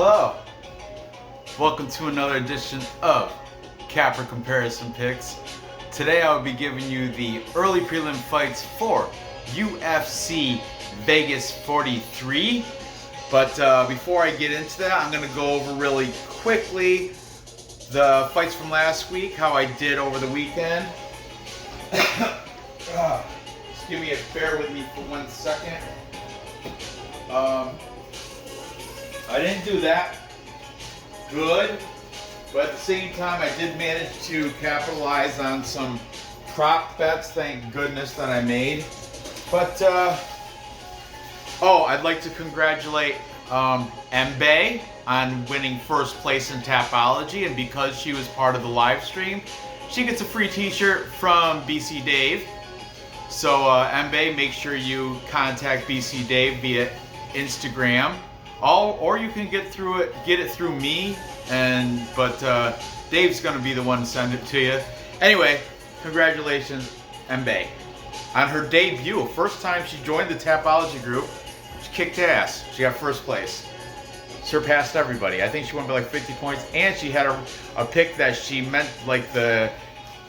Hello, welcome to another edition of Capper Comparison Picks. Today I will be giving you the early prelim fights for UFC Vegas 43. But before I get into that, I'm going to go over really quickly the fights from last week, how I did over the weekend. Just bear with me for 1 second. I didn't do that good, but at the same time I did manage to capitalize on some prop bets, thank goodness, that I made. But I'd like to congratulate Mbe on winning first place in Tapology, and because she was part of the live stream, she gets a free t-shirt from BC Dave. So Mbe, make sure you contact BC Dave via Instagram, or you can get it through me, but Dave's gonna be the one to send it to you. Anyway, congratulations, Mbe, on her debut. First time she joined the Tapology group, she kicked ass. She got first place, surpassed everybody. I think she won by like 50 points, and she had a pick that she meant like the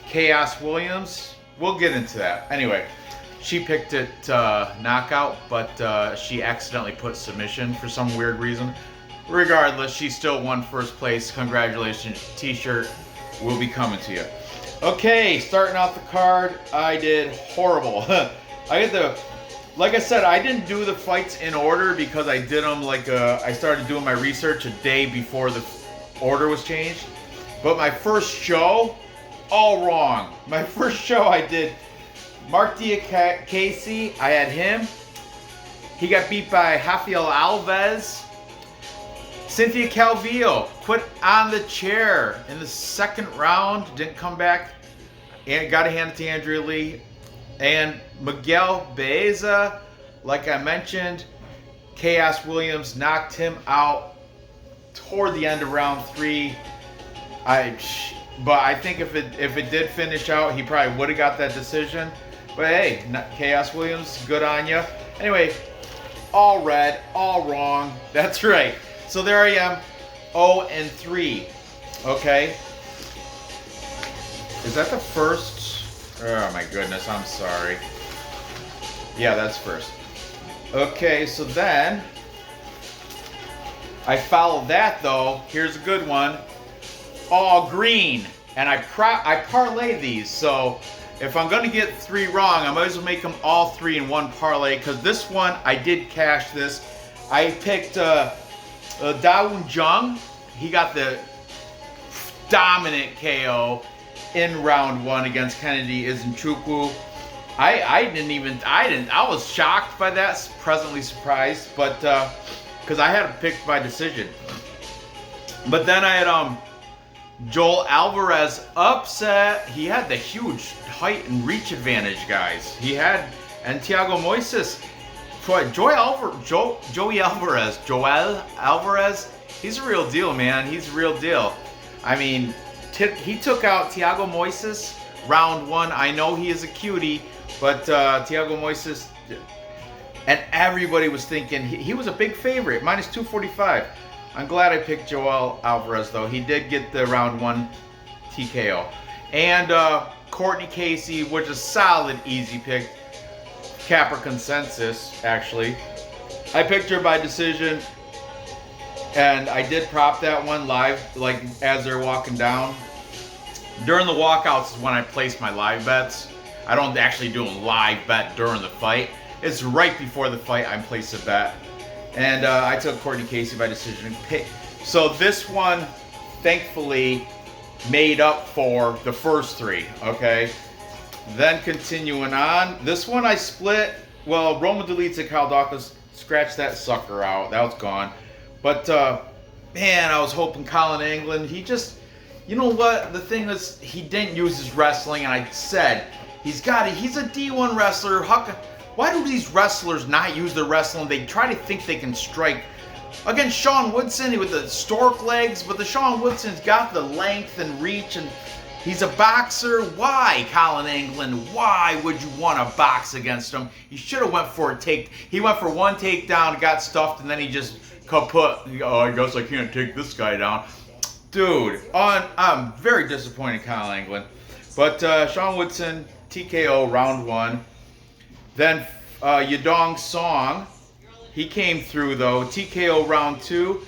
Chaos Williams. We'll get into that. Anyway, she picked it knockout, but she accidentally put submission for some weird reason. Regardless, she still won first place. Congratulations. T-shirt will be coming to you. Okay, starting off the card, I did horrible. Like I said, I didn't do the fights in order because I did them I started doing my research a day before the order was changed. But my first show, all wrong. My first show I did Mark Diakasey. I had him. He got beat by Rafael Alves. Cynthia Calvillo put on the chair in the second round. Didn't come back. And got to hand it to Andrea Lee. And Miguel Baeza, like I mentioned, Chaos Williams knocked him out toward the end of round 3. But I think if it did finish out, he probably would have got that decision. But hey, Chaos Williams, good on you. Anyway, all red, all wrong. That's right. So there I am, 0-3. Okay. Is that the first? Oh my goodness, I'm sorry. Yeah, that's first. Okay, so then I followed that though. Here's a good one. All green, and I parlay these. So if I'm gonna get 3 wrong, I might as well make them all 3 in one parlay, because this one I did cash this. I picked Dawoon Jung. He got the dominant KO in round 1 against Kennedy Izinchukwu. I was shocked by that, pleasantly surprised, but because I had it picked by decision. But then I had Joel Alvarez upset. He had the huge height and reach advantage, guys. And Thiago Moises. Joel Alvarez, he's a real deal, man. He's a real deal. I mean, he took out Thiago Moises round 1. I know he is a cutie, but Thiago Moises, and everybody was thinking he was a big favorite, minus 245. I'm glad I picked Joel Alvarez, though. He did get the round 1 TKO. And Courtney Casey, which is a solid, easy pick. Capper consensus, actually. I picked her by decision, and I did prop that one live, like as they're walking down. During the walkouts is when I place my live bets. I don't actually do a live bet during the fight. It's right before the fight I place a bet. And I took Courtney Casey by decision. So this one, thankfully, made up for the first 3, okay? Then continuing on, this one I split. Well, Roman Dolidze and Kyle Dawkins scratched that sucker out. That was gone. But, man, I was hoping Colin England, he just, you know what? The thing is, he didn't use his wrestling, and I said, he's a D1 wrestler. Why do these wrestlers not use their wrestling? They try to think they can strike. Against Sean Woodson with the stork legs, but the Sean Woodson's got the length and reach, and he's a boxer. Why, Colin England? Why would you want to box against him? He should have went for a take. He went for one takedown, got stuffed, and then he just kaput. Oh, I guess I can't take this guy down. Dude, I'm very disappointed, Kyle Anglin. But Sean Woodson, TKO round 1. Then Yadong Song, he came through though, TKO round 2.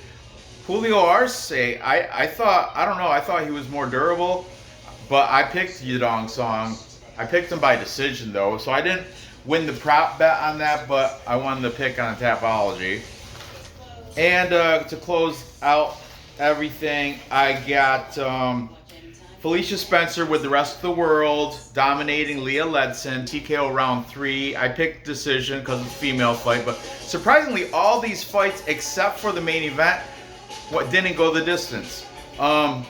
Julio Arce, I thought he was more durable, but I picked Yadong Song. I picked him by decision though, so I didn't win the prop bet on that, but I won the pick on Tapology. And to close out everything, I got Felicia Spencer with The Rest of the World dominating Leah Ledson, TKO round 3. I picked decision because it's a female fight, but surprisingly, all these fights except for the main event didn't go the distance. I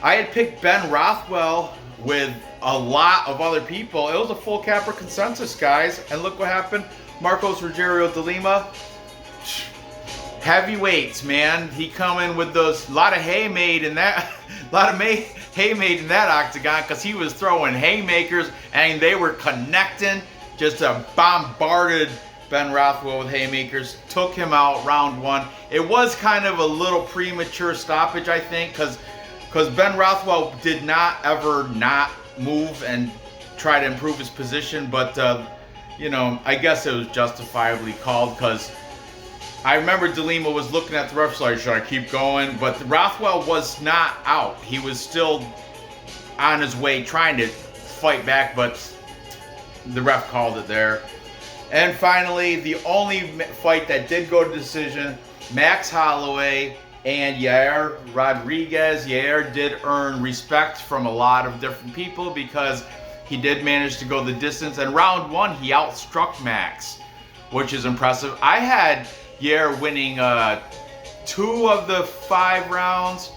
had picked Ben Rothwell with a lot of other people. It was a full capper consensus, guys, and look what happened. Marcos Rogerio de Lima, heavyweights, man. He come in with those lot of hay made in that octagon because he was throwing haymakers and they were connecting. Just bombarded Ben Rothwell with haymakers, took him out round 1. It was kind of a little premature stoppage, I think, because Ben Rothwell did not ever not move and try to improve his position, but I guess it was justifiably called because I remember DeLima was looking at the ref like, should I keep going? But Rothwell was not out. He was still on his way trying to fight back, but the ref called it there. And finally, the only fight that did go to decision, Max Holloway and Yaer Rodriguez. Yaer did earn respect from a lot of different people because he did manage to go the distance. And round 1, he outstruck Max, which is impressive. I had Yair winning 2 of the 5 rounds,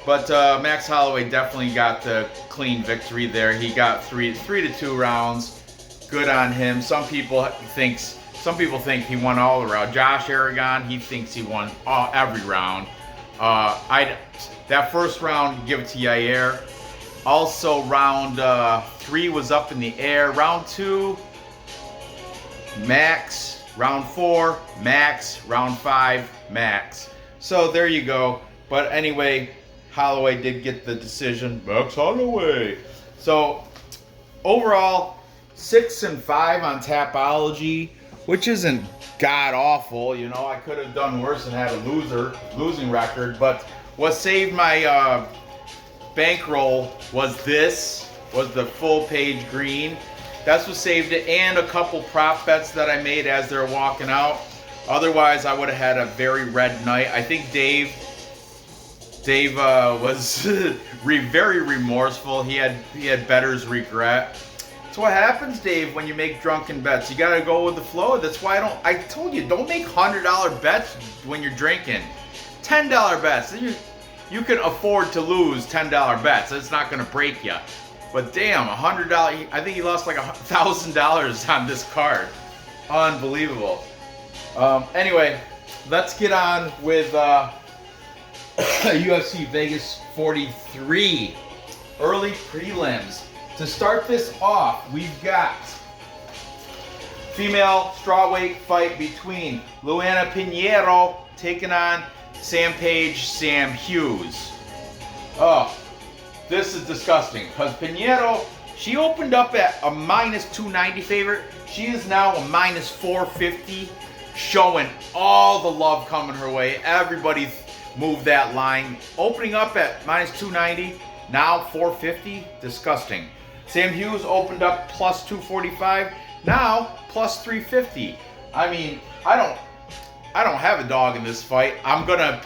but Max Holloway definitely got the clean victory there. He got 3 to 2 rounds. Good on him. Some people think he won all the rounds. Josh Aragon, he thinks he won every round. That first round, give it to Yair. Also, round 3 was up in the air. Round 2, Max. Round 4, Max. Round 5, Max. So there you go. But anyway, Holloway did get the decision. Max Holloway. So overall, 6-5 on Tapology, which isn't god awful. I could have done worse and had a losing record. But what saved my bankroll was the full page green. That's what saved it, and a couple prop bets that I made as they're walking out. Otherwise, I would have had a very red night. I think Dave was very remorseful. He had better's regret. That's what happens, Dave, when you make drunken bets. You gotta go with the flow. That's why I told you, don't make $100 bets when you're drinking. $10 bets. You can afford to lose $10 bets. It's not gonna break you. But damn, $100. I think he lost like $1,000 on this card. Unbelievable. Anyway, let's get on with UFC Vegas 43 early prelims. To start this off, we've got female strawweight fight between Luanna Pinheiro taking on Sam Hughes. Oh. This is disgusting because Pinheiro, she opened up at a minus 290 favorite. She is now a minus 450, showing all the love coming her way. Everybody moved that line. Opening up at minus 290, now 450. Disgusting. Sam Hughes opened up plus 245, now plus 350. I mean, I don't have a dog in this fight. I'm gonna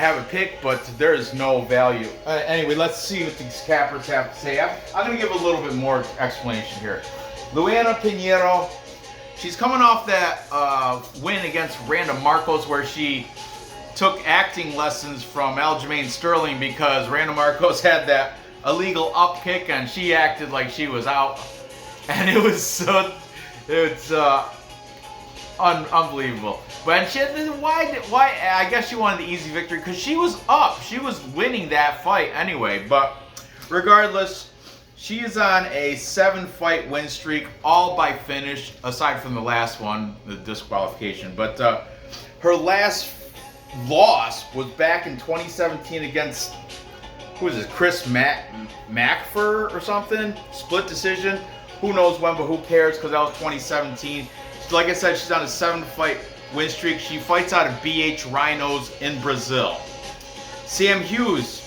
have a pick, but there is no value. Anyway, let's see what these cappers have to say. I'm going to give a little bit more explanation here. Luanna Pinero, she's coming off that win against Randa Marcos where she took acting lessons from Aljamain Sterling because Randa Marcos had that illegal up kick and she acted like she was out. And it's unbelievable. But why? I guess she wanted the easy victory because she was up. She was winning that fight anyway. But regardless, she is on a 7-fight win streak, all by finish, aside from the last one, the disqualification. But Her last loss was back in 2017 against, who is this, Chris Macfer or something? Split decision. Who knows when, but who cares, because that was 2017. Like I said, she's on a 7-fight win streak. She fights out of BH Rhinos in Brazil. Sam Hughes.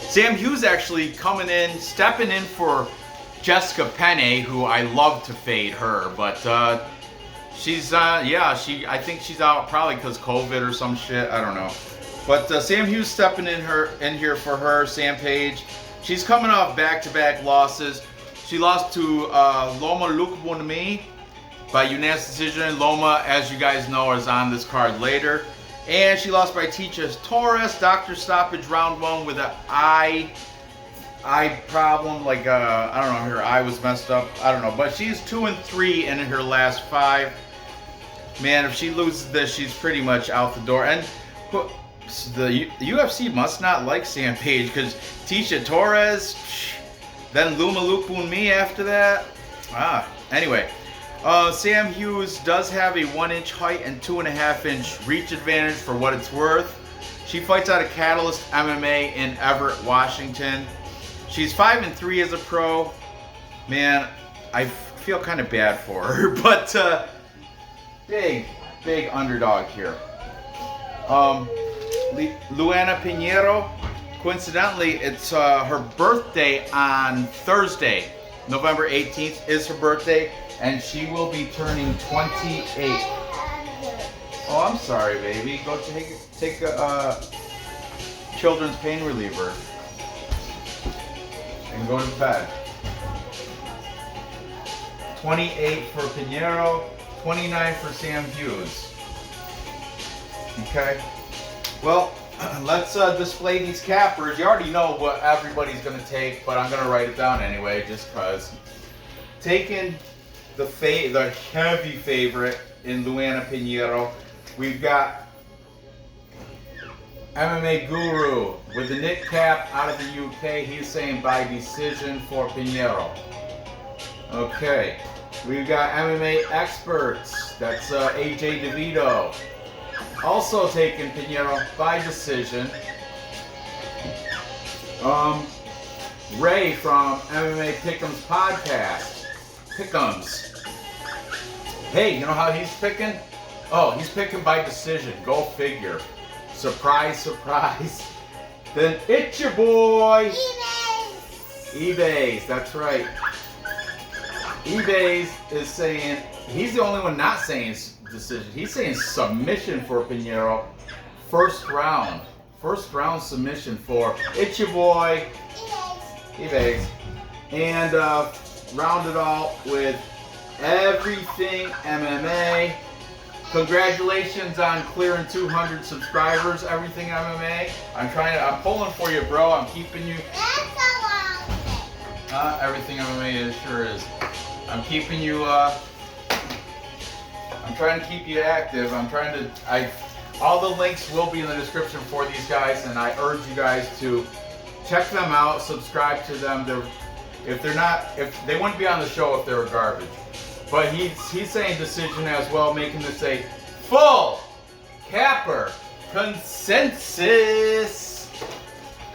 Sam Hughes actually coming in, stepping in for Jessica Penne, who I love to fade her, but she's, I think she's out probably because COVID or some shit, I don't know. But Sam Hughes stepping in here for her, Sam Page. She's coming off back-to-back losses. She lost to Loma Lukbunmi by unanimous decision. Loma, as you guys know, is on this card later. And she lost by Teacher Torres, doctor stoppage round 1 with an eye problem. Like, I don't know, her eye was messed up. I don't know. But she's 2-3 in her last 5. Man, if she loses this, she's pretty much out the door. And the UFC must not like Sam Page, because Teacher Torres, then Loma Lukbunmi after that. Anyway. Sam Hughes does have a 1-inch height and 2.5-inch reach advantage for what it's worth. She fights out of Catalyst MMA in Everett, Washington. She's 5-3 as a pro. Man, I feel kind of bad for her, but big underdog here. Luanna Pinheiro, coincidentally, it's her birthday on Thursday. November 18th is her birthday, and she will be turning 28. Oh, I'm sorry, baby. Go take a children's pain reliever and go to bed. 28 for Pinheiro, 29 for Sam Hughes. Okay. Well, let's display these cappers. You already know what everybody's going to take, but I'm going to write it down anyway, just because. Taking the heavy favorite in Luanna Pinheiro, we've got MMA Guru with the knit cap out of the UK. He's saying by decision for Pinheiro. Okay, we've got MMA Experts. That's AJ DeVito. Also taking Pinheiro by decision. Ray from MMA Pick'ems podcast. Pick'ems. Hey, you know how he's picking? Oh, he's picking by decision. Go figure. Surprise, surprise. Then it's your boy. eBay's. That's right. eBay's is saying, he's the only one not saying decision. He's saying submission for Pinheiro. First round submission for it's your boy eBay's. And round it all with everything MMA. Congratulations on clearing 200 subscribers, everything MMA. I'm pulling for you, bro. I'm keeping you. Everything MMA sure is. I'm keeping you, I'm trying to keep you active. All the links will be in the description for these guys, and I urge you guys to check them out, subscribe to them. If they wouldn't be on the show if they were garbage. But he's saying decision as well, making this a full capper consensus.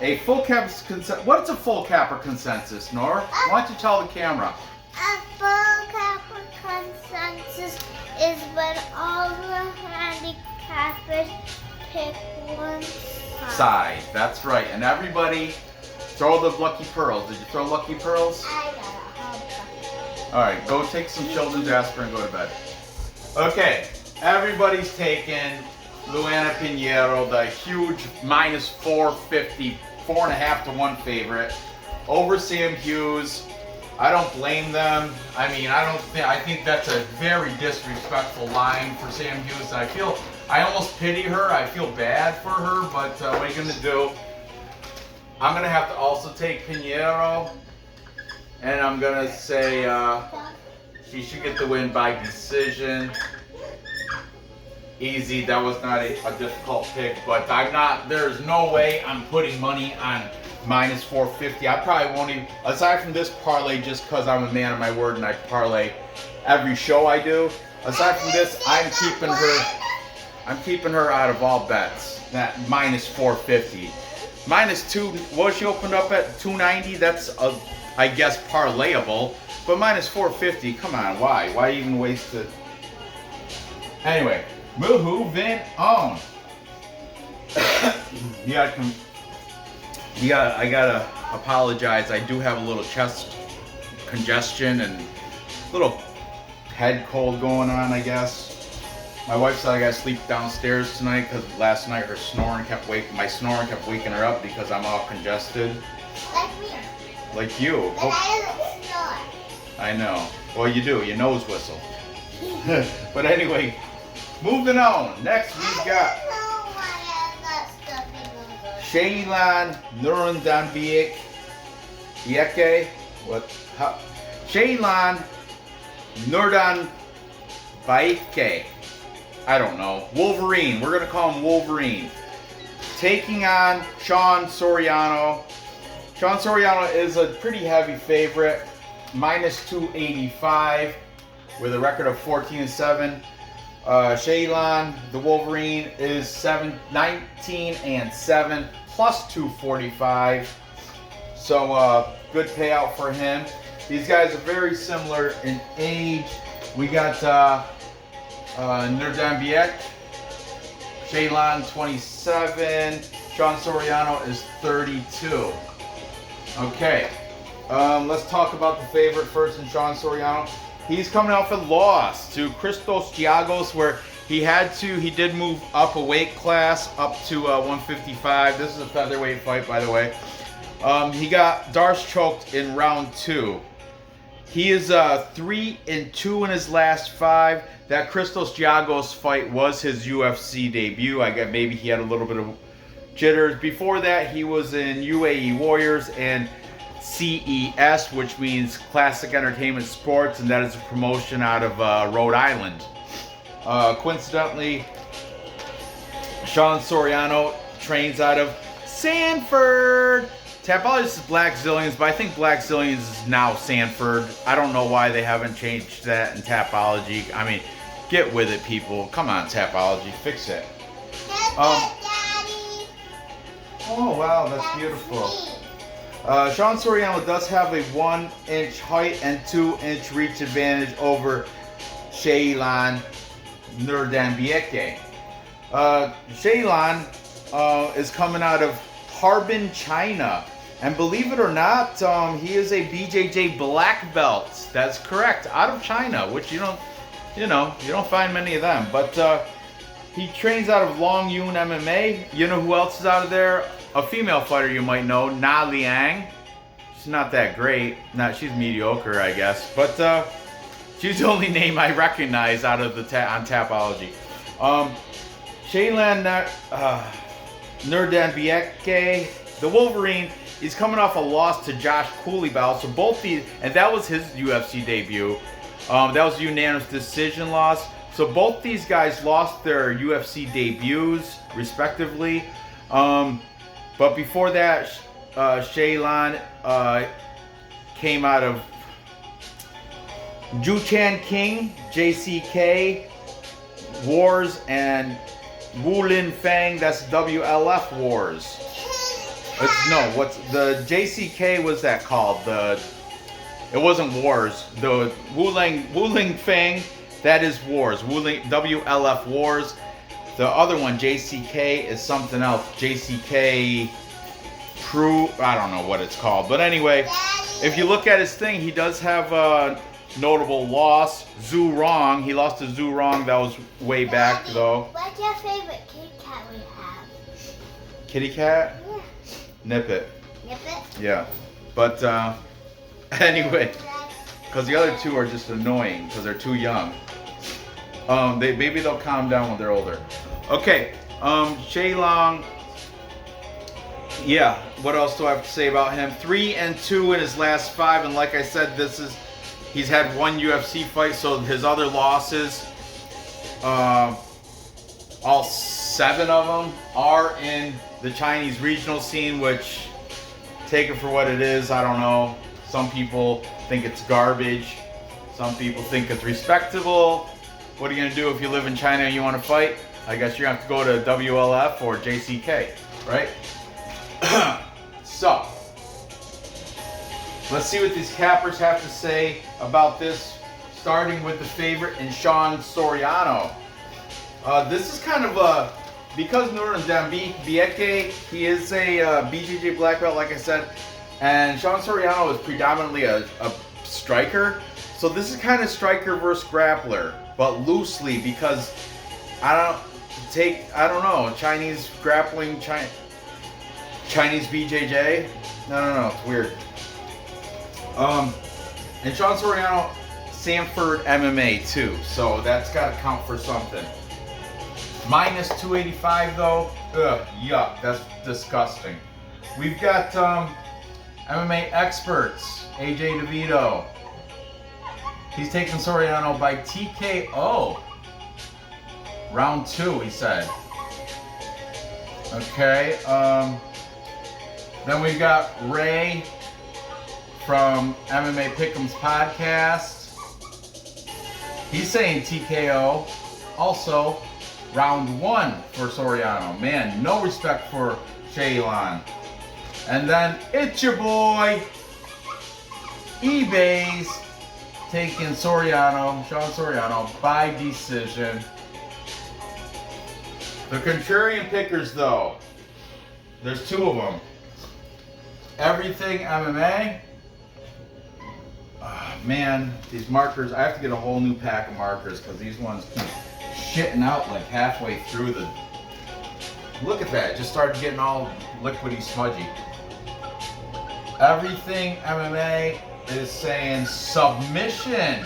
A full capper consensus. What's a full capper consensus, Nora? Why don't you tell the camera? A full capper consensus is when all the handicappers pick one side. That's right. And everybody throw the lucky pearls. Did you throw lucky pearls? I got a whole. Alright, go take some children's aspirin and go to bed. Okay, everybody's taking Luanna Pinheiro, the huge minus 450, 4.5 to 1 favorite, over Sam Hughes. I don't blame them. I mean, I think that's a very disrespectful line for Sam Hughes. I almost pity her. I feel bad for her, but what are you gonna do? I'm gonna have to also take Pinheiro, and I'm gonna say she should get the win by decision. Easy. That was not a difficult pick, but there's no way I'm putting money on minus 450. I probably won't even, aside from this parlay, just because I'm a man of my word and I parlay every show I do. Aside from this, I'm keeping her out of all bets. That minus 450. Minus 2, what she opened up at 290, that's, I guess, parlayable. But minus 450, come on, why? Why even waste it? Anyway, moving on. I gotta apologize. I do have a little chest congestion and a little head cold going on, I guess. My wife said I gotta sleep downstairs tonight because last night my snoring kept waking her up because I'm all congested. Like me. Like you. But I don't snore. I know. Well, you do. You nose whistle. But anyway, moving on. Next we've got Shayilan Nuerdanbieke. What? Shayilan Nuerdanbieke. I don't know. Wolverine. We're gonna call him Wolverine. Taking on Sean Soriano. Sean Soriano is a pretty heavy favorite. Minus 285 with a record of 14-7. Shayilan, the Wolverine, is 19-7 plus 245. So good payout for him. These guys are very similar in age. We got Nuerdanbieke, Shayilan 27, Sean Soriano is 32. Okay, let's talk about the favorite first in Sean Soriano. He's coming off a loss to Christos Giagos, where he did move up a weight class up to 155. This is a featherweight fight, by the way. He got Darce choked in round 2. He is 3-2 in his last 5. That Christos Giagos fight was his UFC debut. I guess maybe he had a little bit of jitters. Before that, he was in UAE Warriors and CES, which means Classic Entertainment Sports, and that is a promotion out of Rhode Island. Coincidentally, Sean Soriano trains out of Sanford. Tapologist is Black Zillions, but I think Black Zillions is now Sanford. I don't know why they haven't changed that in Tapology. I mean, get with it, people. Come on, Tapology, fix it. Daddy. Oh, wow, that's beautiful. Sean Soriano does have a 1-inch height and 2-inch reach advantage over Shayilan Nuerdanbieke. Shayilan is coming out of Harbin, China. And believe it or not, he is a BJJ black belt. That's correct, out of China, which you don't find many of them. But he trains out of Long Yun MMA. You know who else is out of there? A female fighter you might know, Na Liang. She's not that great. She's mediocre, I guess. But she's the only name I recognize out of the on Tapology. Shayilan Nuerdanbieke, the Wolverine, he's coming off a loss to Josh Coulibaly. So both these, and that was his UFC debut. That was a unanimous decision loss. So both these guys lost their UFC debuts, respectively. But before that, Shayilan came out of Juchan King, JCK, Wars, and Wulin Fang, that's WLF Wars. What's the JCK was that called? It wasn't Wars. The Wuling Fang, that is Wars. WLF Wars. The other one, JCK, is something else. JCK True, I don't know what it's called. But anyway, if you look at his thing, he does have a notable loss. Zhu Rong. He lost to Zhu Rong. That was way back, though. What's your favorite kitty cat we have? Kitty cat? Yeah. Nip it. Nip it? Yeah. But anyway, because the other two are just annoying because they're too young. Maybe they'll calm down when they're older. Okay. Shayilan. Yeah. What else do I have to say about him? 3-2 in his last 5, and like I said, he's had 1 UFC fight, so his other losses, all 7 of them are in the Chinese regional scene, which, take it for what it is, I don't know. Some people think it's garbage. Some people think it's respectable. what are you gonna do if you live in China and you want to fight? I guess you're gonna have to go to WLF or JCK, right? So, let's see what these cappers have to say about this, starting with the favorite in Sean Soriano. This is kind of a, because Nuerdanbieke, he is a BJJ black belt, like I said, and Sean Soriano is predominantly a striker. So this is kind of striker versus grappler, but loosely, because I don't know, Chinese grappling, Chinese BJJ. No, it's weird. And Sean Soriano, Sanford MMA too, so that's got to count for something. Minus 285 though, ugh, yuck, that's disgusting. We've got MMA experts, AJ DeVito. He's taking Soriano by TKO. Round 2, he said. Okay, then we've got Ray from MMA Pick'em's podcast. He's saying TKO. Also, round 1 for Soriano. Man, no respect for Shayilan. And then it's your boy, eBay's taking Sean Soriano by decision. The contrarian pickers though, there's 2 of them. Everything MMA. Man, these markers, I have to get a whole new pack of markers because these ones keep shitting out like halfway through the... Look at that, it just started getting all liquidy smudgy. Everything MMA is saying submission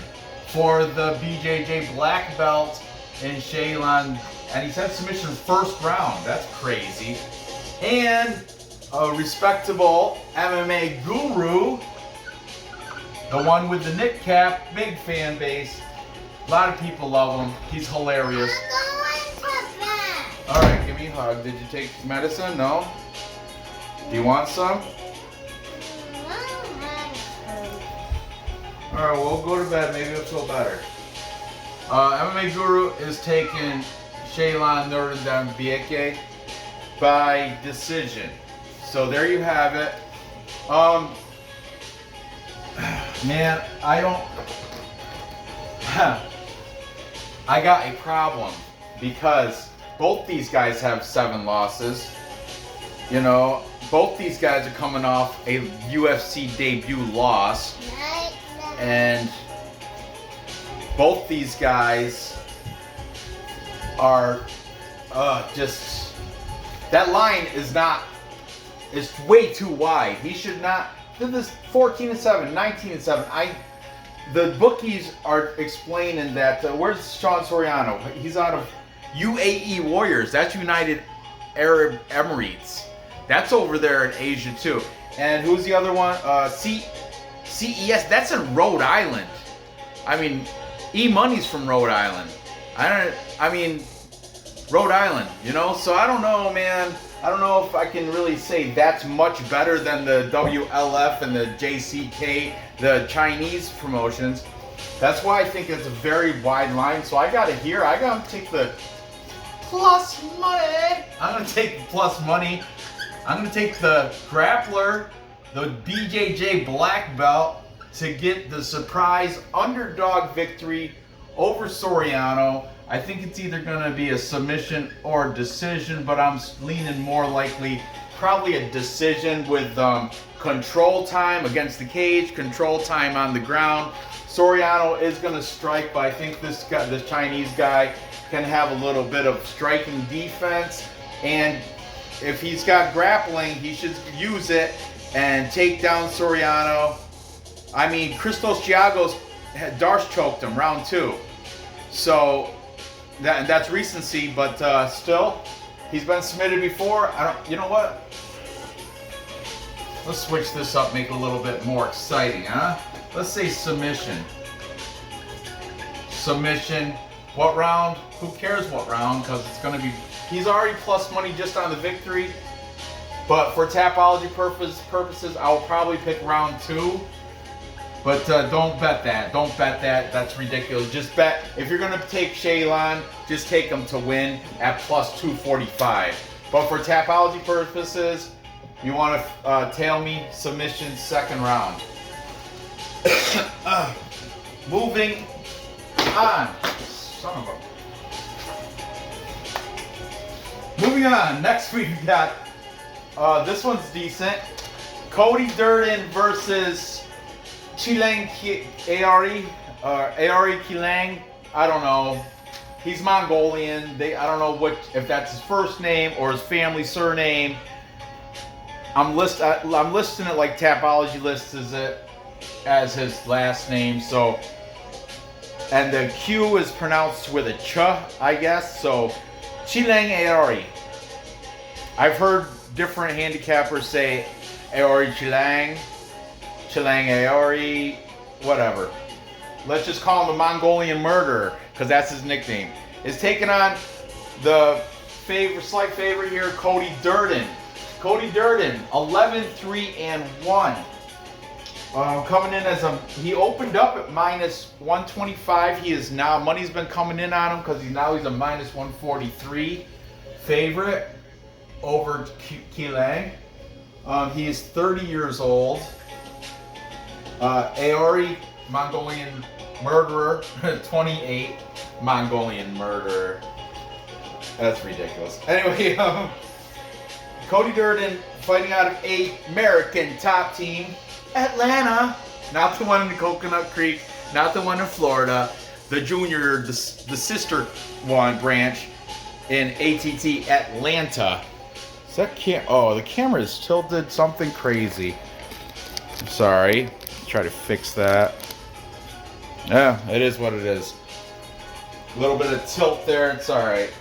for the BJJ black belt in Shayilan, and he said submission first round. That's crazy. And a respectable MMA guru, the one with the knit cap, big fan base. A lot of people love him. He's hilarious. All right, give me a hug. Did you take medicine? No? Do you want some? All right, we'll go to bed. Maybe it'll feel better. MMA Guru is taking Shayilan Nuerdanbieke by decision. So there you have it. Man, I got a problem because both these guys have 7 losses. You know, both these guys are coming off a UFC debut loss. And both these guys are just, that line is not, it's way too wide. He should not, this 14-7, 19-7. The bookies are explaining that, where's Sean Soriano? He's out of UAE Warriors. That's United Arab Emirates. That's over there in Asia too. And who's the other one? CES, that's in Rhode Island. I mean, E-Money's from Rhode Island. I mean, Rhode Island, you know? So I don't know, man. I don't know if I can really say that's much better than the WLF and the JCK, the Chinese promotions. That's why I think it's a very wide line. So I got to take the plus money. I'm going to take the plus money. I'm going to take the grappler, the BJJ black belt, to get the surprise underdog victory over Soriano. I think it's either going to be a submission or decision, but I'm leaning more likely probably a decision with control time against the cage, control time on the ground. Soriano is going to strike, but I think this Chinese guy can have a little bit of striking defense, and if he's got grappling, he should use it and take down Soriano. I mean, Christos Giagos, Darce choked him round 2. So that's recency, but still, he's been submitted before. You know what? Let's switch this up, make it a little bit more exciting, huh? Let's say submission. Submission. What round? Who cares what round? Because it's going to be... He's already plus money just on the victory. But for Tapology purposes, I will probably pick round 2. But don't bet that. Don't bet that. That's ridiculous. Just bet, if you're going to take Shayilan, just take him to win at plus 245. But for Tapology purposes, you want to tail me submission second round. Moving on. Son of a... Moving on. Next we've got, this one's decent. Cody Durden versus Chilean Ari, Aori Qileng. I don't know. He's Mongolian. I don't know if that's his first name or his family surname. I'm listing it like Tapology lists it as his last name. So, and the Q is pronounced with a ch, I guess. So, Chilean Ari. I've heard different handicappers say Aori Qileng, Chilean Ari, whatever. Let's just call him the Mongolian Murderer, because that's his nickname. Is taking on the slight favorite here, Cody Durden. Cody Durden, 11-3-1. Coming in as he opened up at minus 125. He is now, money's been coming in on him because he's a minus 143 favorite over Qileng. He is 30 years old. Aori, Mongolian Murderer, 28, Mongolian Murderer. That's ridiculous. Anyway, Cody Durden fighting out of American top team, Atlanta. Not the one in Coconut Creek, not the one in Florida. The junior, the sister one branch in ATT Atlanta. Is that the camera is tilted something crazy. I'm sorry. Try to fix that. Yeah, it is what it is. A little bit of tilt there. It's all right.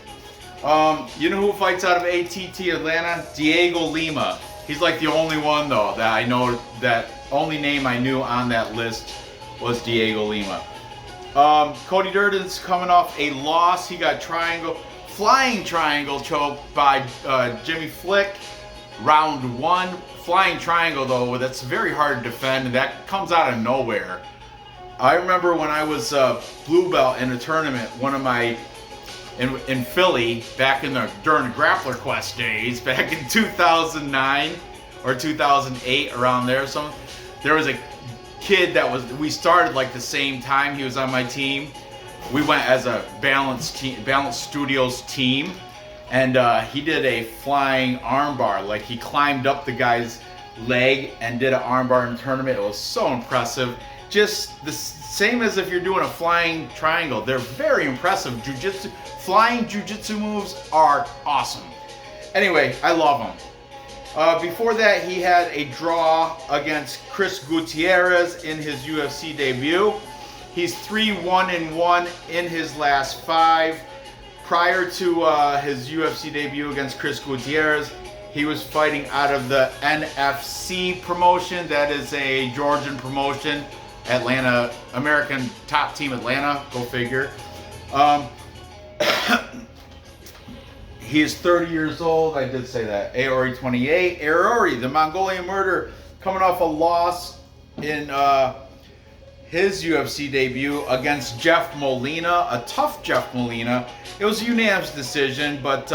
You know who fights out of ATT Atlanta? Diego Lima. He's like the only one though that I know. That only name I knew on that list was Diego Lima. Cody Durden's coming off a loss. He got flying triangle choked by Jimmy Flick. Round 1. Flying triangle though, that's very hard to defend, and that comes out of nowhere. I remember when I was blue belt in a tournament, one of my in Philly back during the Grappler Quest days, back in 2009 or 2008, around there. There was a kid we started like the same time. He was on my team. We went as a Balance Studios team, and he did a flying armbar. Like he climbed up the guy's leg and did an armbar in the tournament. It was so impressive. Just the same as if you're doing a flying triangle. They're very impressive. Flying jiu-jitsu moves are awesome. Anyway, I love them. Before that, he had a draw against Chris Gutierrez in his UFC debut. He's 3-1-1 in his last 5. Prior to his UFC debut against Chris Gutierrez, he was fighting out of the NFC promotion. That is a Georgian promotion. Atlanta, American top team Atlanta, go figure. He is 30 years old. I did say that. Aori 28. Aori, the Mongolian Murderer, coming off a loss in his UFC debut against Jeff Molina, a tough Jeff Molina. It was a unanimous decision, but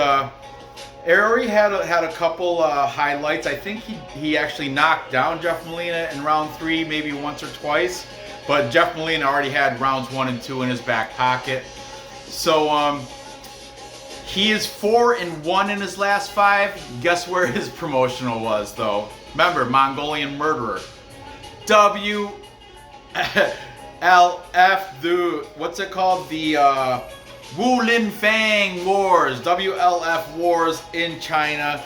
Aori had a couple highlights. I think he actually knocked down Jeff Molina in round 3, maybe once or twice. But Jeff Molina already had rounds 1 and 2 in his back pocket. So he is 4-1 in his last 5. Guess where his promotional was though? Remember, Mongolian Murderer. WLF, what's it called? The Wu Lin Fang Wars, WLF Wars in China.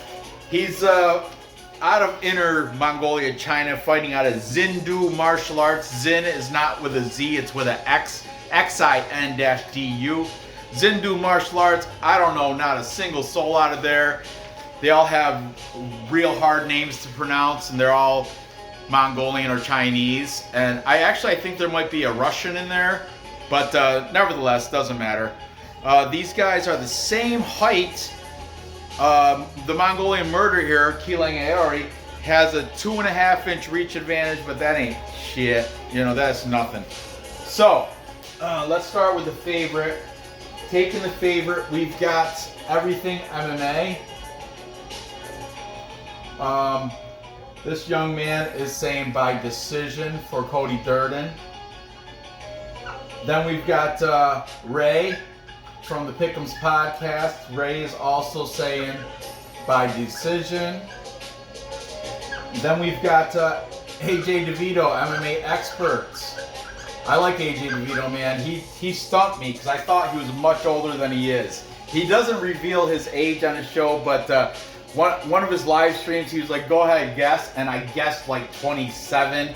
He's out of Inner Mongolia, China, fighting out of Zindu Martial Arts. Zin is not with a Z, it's with an X, XIN-DU. Zindu Martial Arts, I don't know, not a single soul out of there. They all have real hard names to pronounce, and they're all Mongolian or Chinese. And I think there might be a Russian in there, but nevertheless, doesn't matter. These guys are the same height. The Mongolian Murderer here, Qileng Aori, has a 2.5-inch reach advantage, but that ain't shit. You know, that's nothing. So, let's start with the favorite. Taking the favorite, we've got everything MMA. This young man is saying by decision for Cody Durden. Then we've got Ray from the Pick'ems podcast. Ray is also saying by decision. Then we've got AJ DeVito, MMA experts. I like AJ DeVito, man. He stumped me because I thought he was much older than he is. He doesn't reveal his age on his show, but one of his live streams, he was like, go ahead and guess, and I guessed like 27.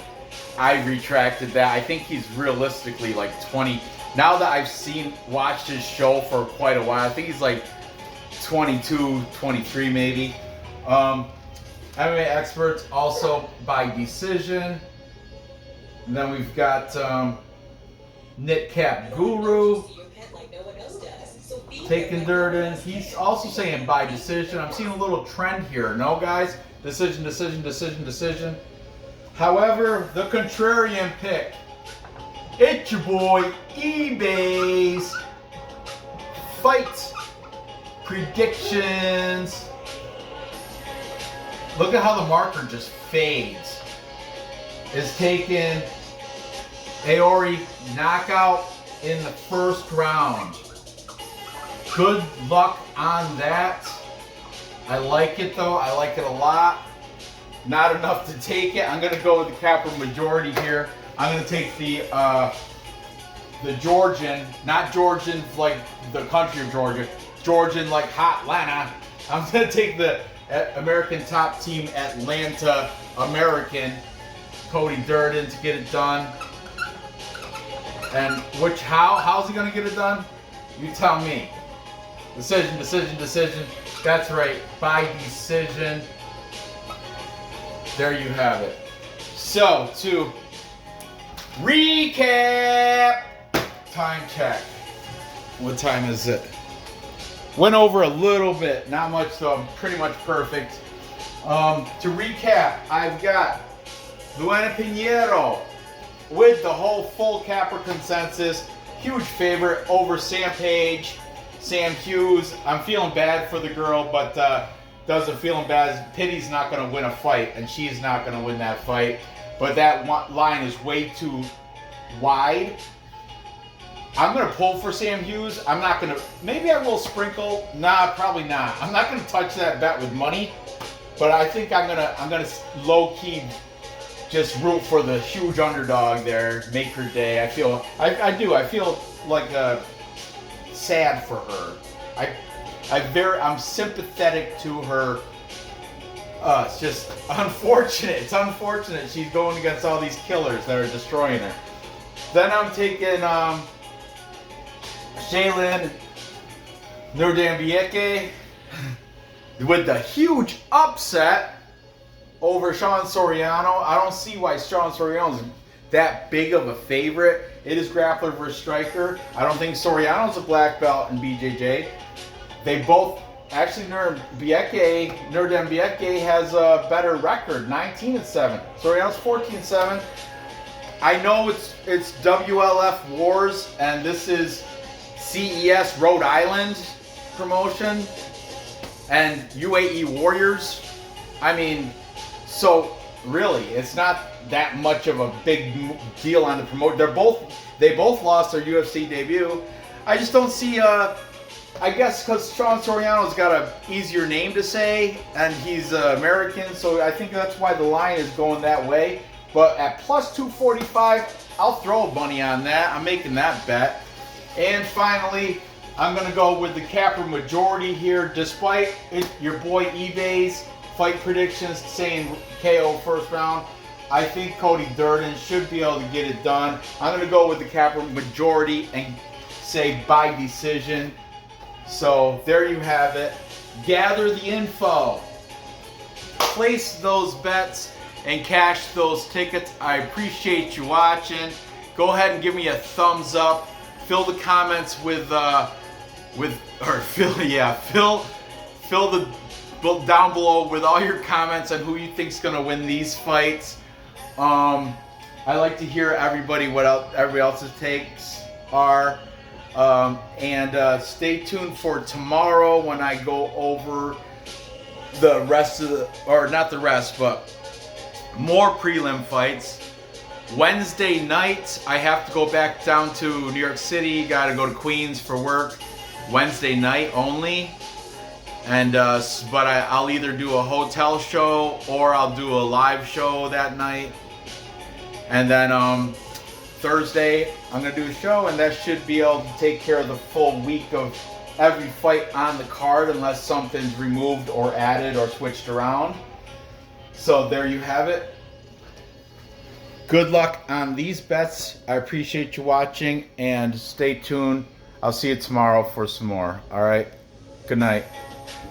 I retracted that. I think he's realistically like 20. Now that I've watched his show for quite a while, I think he's like 22, 23 maybe. MMA experts also by decision. And then we've got Knitcap Guru taking Durden. He's also saying by decision. I'm seeing a little trend here. No, guys? Decision, decision, decision, decision. However, the contrarian pick. It's your boy, eBay's fight predictions. Look at how the marker just fades. Is taking Aori knockout in the first round. Good luck on that. I like it though. I like it a lot. Not enough to take it. I'm going to go with the capital majority here. I'm going to take the Georgian, not Georgian like the country of Georgia, Georgian like hot Atlanta. I'm going to take the American top team Atlanta American Cody Durden to get it done. And how's he going to get it done? You tell me. Decision, decision, decision. That's right. By decision. There you have it. So, to recap, time check. What time is it? Went over a little bit, not much, so I'm pretty much perfect. To recap, I've got Luanna Pinheiro with the whole full capper consensus. Huge favorite over Sam Hughes. I'm feeling bad for the girl, but doesn't feeling bad. Pity's not going to win a fight, and she's not going to win that fight. But that line is way too wide. I'm going to pull for Sam Hughes. I'm not going to... Maybe I will sprinkle. Nah, probably not. I'm not going to touch that bet with money. But I think I'm going to low-key just root for the huge underdog there. Make her day. I feel like sad for her. I'm sympathetic to her. It's just unfortunate. It's unfortunate she's going against all these killers that are destroying her. Then I'm taking Shayilan Nuerdanbieke with the huge upset over Sean Soriano. I don't see why Sean Soriano's that big of a favorite. It is grappler versus striker. I don't think Soriano's a black belt in BJJ. They both, actually Nuerdanbieke has a better record, 19-7. Soriano's 14-7. I know it's WLF Wars, and this is CES Rhode Island promotion, and UAE Warriors. I mean, so really, it's not that much of a big deal on the promotion. They both lost their UFC debut. I just don't see I guess because Sean Soriano's got an easier name to say, and he's American, so I think that's why the line is going that way. But at plus 245, I'll throw a bunny on that. I'm making that bet. And finally, I'm going to go with the capper majority here, despite your boy eBay's fight predictions saying KO first round. I think Cody Durden should be able to get it done. I'm going to go with the capper majority and say by decision. So there you have it. Gather the info. Place those bets and cash those tickets. I appreciate you watching. Go ahead and give me a thumbs up. Fill the comments fill the down below with all your comments on who you think's gonna win these fights. I like to hear what everybody else's takes are. And stay tuned for tomorrow when I go over the rest of not the rest, but more prelim fights. Wednesday night, I have to go back down to New York City. Got to go to Queens for work. Wednesday night only. And but I'll either do a hotel show or I'll do a live show that night. And then Thursday, I'm going to do a show, and that should be able to take care of the full week of every fight on the card unless something's removed or added or switched around. So there you have it. Good luck on these bets. I appreciate you watching, and stay tuned. I'll see you tomorrow for some more. All right. Good night.